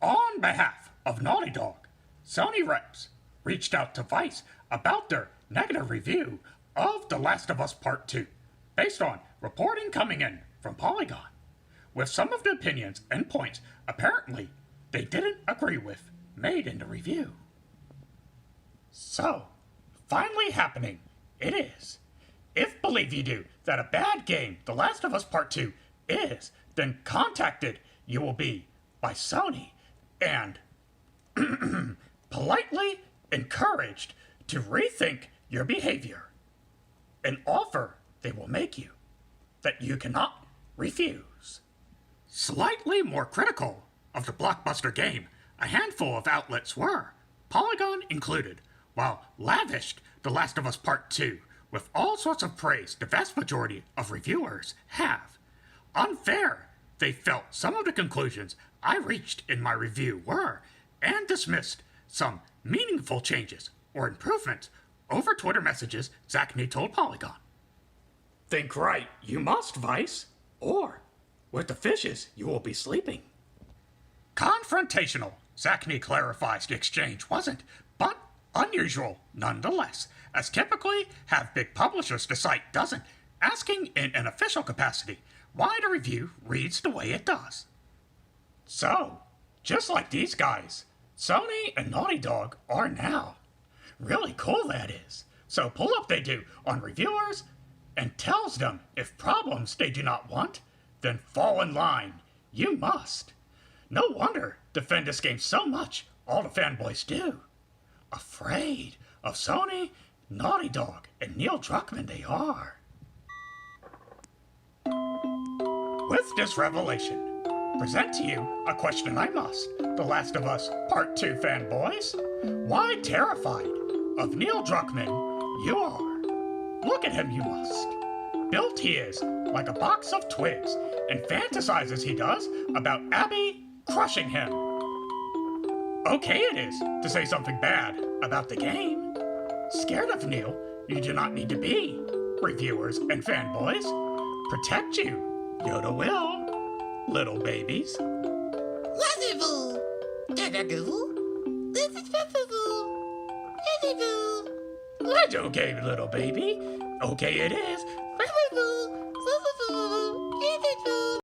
On behalf of Naughty Dog, Sony reps reached out to Vice about their negative review of The Last of Us Part 2, based on reporting coming in from Polygon, with some of the opinions and points apparently they didn't agree with made in the review. So, finally happening, it is. If believe you do that a bad game, The Last of Us Part 2, is, then contacted you will be by Sony and politely encouraged to rethink your behavior. An offer they will make you that you cannot refuse. Slightly more critical of the blockbuster game, a handful of outlets were, Polygon included, while lavished The Last of Us Part 2 with all sorts of praise the vast majority of reviewers have. Unfair, they felt some of the conclusions I reached in my review were, and dismissed some meaningful changes or improvements over Twitter messages Zachney told Polygon. Think right, you must, Vice, or with the fishes you will be sleeping. Confrontational, Zachney clarifies the exchange wasn't, but unusual nonetheless, as typically have big publishers the site doesn't, asking in an official capacity why the review reads the way it does. So, just like these guys, Sony and Naughty Dog are now. Really cool that is. So pull up they do on reviewers and tells them if problems they do not want, then fall in line. You must. No wonder defend this game so much all the fanboys do. Afraid of Sony, Naughty Dog, and Neil Druckmann they are. With this revelation, present to you a question I must. The Last of Us Part 2 fanboys. Why terrified of Neil Druckmann you are? Look at him you must. Built he is like a box of twigs, and fantasizes he does about Abby crushing him. Okay it is to say something bad about the game. Scared of Neil, you do not need to be. Reviewers and fanboys, protect you. Yoda will, little babies. That's okay, little baby. Okay it is